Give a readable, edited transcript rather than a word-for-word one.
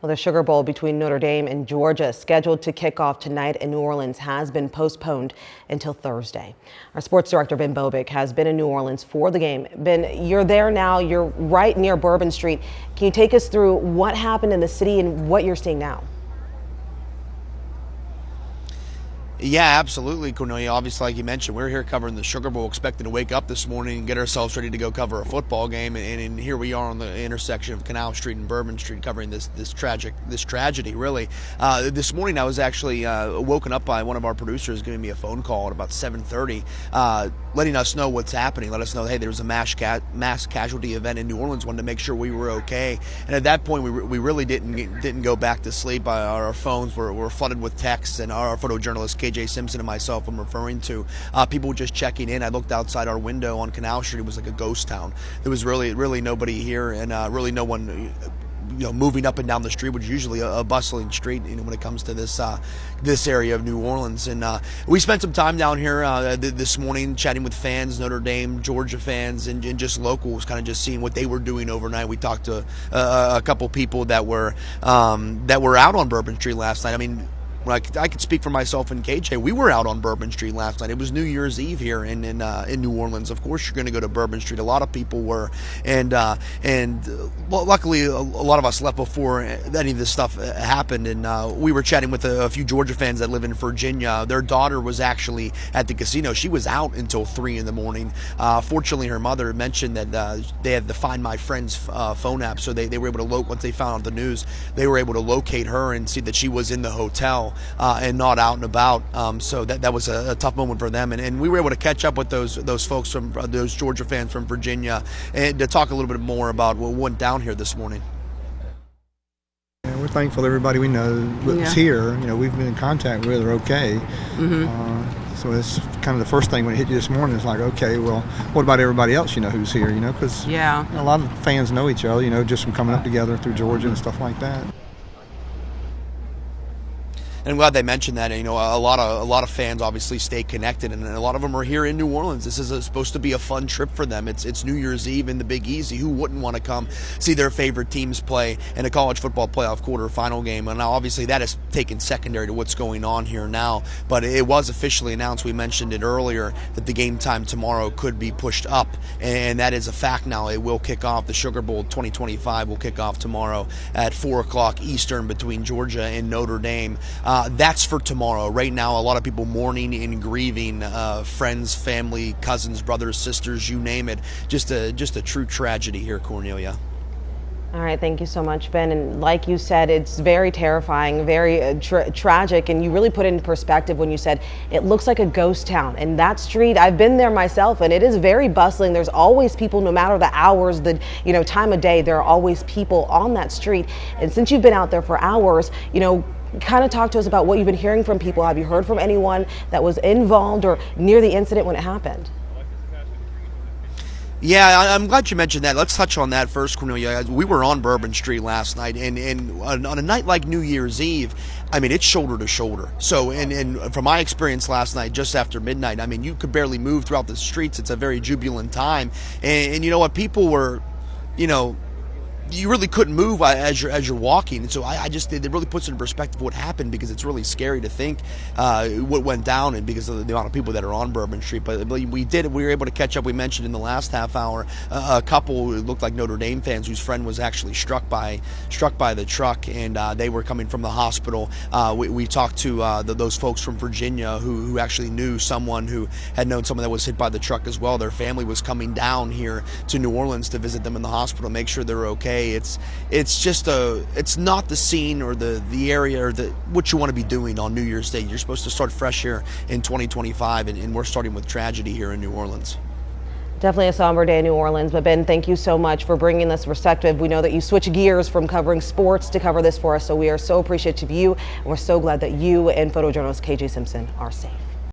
Well, the Sugar Bowl between Notre Dame and Georgia, scheduled to kick off tonight in New Orleans, has been postponed until Thursday. Our sports director, Ben Bobick, has been in New Orleans for the game. Ben, you're there now. You're right near Bourbon Street. Can you take us through what happened in the city and what you're seeing now? Yeah, absolutely, Cornelia. Obviously, like you mentioned, we're here covering the Sugar Bowl, expecting to wake up this morning and get ourselves ready to go cover a football game. And here we are on the intersection of Canal Street and Bourbon Street, covering this tragedy. Really, this morning I was actually woken up by one of our producers giving me a phone call at about 7:30, letting us know what's happening. Let us know, hey, there was a mass casualty event in New Orleans. Wanted to make sure we were okay. And at that point, we really didn't go back to sleep. Our phones were flooded with texts, and our photojournalist KJ Simpson and myself, I'm referring to, people just checking in. I looked outside our window on Canal Street. It was like a ghost town. There was really nobody here, and really no one moving up and down the street, which is usually a bustling street, when it comes to this area of New Orleans. And we spent some time down here this morning chatting with fans, Notre Dame, Georgia fans, and just locals, kind of just seeing what they were doing overnight. We talked to a couple people that were out on Bourbon Street last night. I mean, I could speak for myself and KJ. We were out on Bourbon Street last night. It was New Year's Eve here in New Orleans. Of course, you're going to go to Bourbon Street. A lot of people were, and luckily, a lot of us left before any of this stuff happened. And we were chatting with a few Georgia fans that live in Virginia. Their daughter was actually at the casino. She was out until 3 in the morning. Fortunately, her mother mentioned that they had the Find My Friends phone app, so they were able to once they found out the news, they were able to locate her and see that she was in the hotel. And not out and about, so that was a tough moment for them, and we were able to catch up with those folks from those Georgia fans from Virginia, and to talk a little bit more about what went down here this morning. Yeah, we're thankful to everybody we know that's here. We've been in contact with. They're okay. So it's kind of the first thing when it hit you this morning. It's like, okay, well, what about everybody else? Who's here? Because a lot of fans know each other. Just from coming up together through Georgia and stuff like that. And I'm glad they mentioned that. A lot of fans obviously stay connected, and a lot of them are here in New Orleans. This is supposed to be a fun trip for them. It's New Year's Eve in the Big Easy. Who wouldn't want to come see their favorite teams play in a college football playoff quarterfinal game? And now, obviously, that is taken secondary to what's going on here now. But it was officially announced. We mentioned it earlier that the game time tomorrow could be pushed up, and that is a fact now. It will kick off. The Sugar Bowl 2025 will kick off tomorrow at 4 o'clock Eastern between Georgia and Notre Dame. That's for tomorrow. Right now, a lot of people mourning and grieving, friends, family, cousins, brothers, sisters, you name it. Just a true tragedy here, Cornelia. All right, thank you so much, Ben. And like you said, it's very terrifying, very tragic, and you really put it in perspective when you said it looks like a ghost town. And that street, I've been there myself, and it is very bustling. There's always people, no matter the hours, the time of day. There are always people on that street. And since you've been out there for hours, kind of talk to us about what you've been hearing from people. Have you heard from anyone that was involved or near the incident when it happened? Yeah, I'm glad you mentioned that. Let's touch on that first, Cornelia. We were on Bourbon Street last night, and on a night like New Year's Eve, I mean, it's shoulder to shoulder. So, and from my experience last night, just after midnight, I mean, you could barely move throughout the streets. It's a very jubilant time, and you know what? People were, you really couldn't move as you're walking, and so it really puts in perspective what happened, because it's really scary to think what went down, and because of the amount of people that are on Bourbon Street. But we were able to catch up. We mentioned in the last half hour a couple who looked like Notre Dame fans whose friend was actually struck by the truck, and they were coming from the hospital. We talked to those folks from Virginia who actually knew someone who had known someone that was hit by the truck as well. Their family was coming down here to New Orleans to visit them in the hospital, make sure they're okay. It's not the scene or the area or what you want to be doing on New Year's Day. You're supposed to start fresh here in 2025, and we're starting with tragedy here in New Orleans. Definitely a somber day in New Orleans, but Ben, thank you so much for bringing this perspective. We know that you switch gears from covering sports to cover this for us, so we are so appreciative of you, and we're so glad that you and photojournalist KJ Simpson are safe.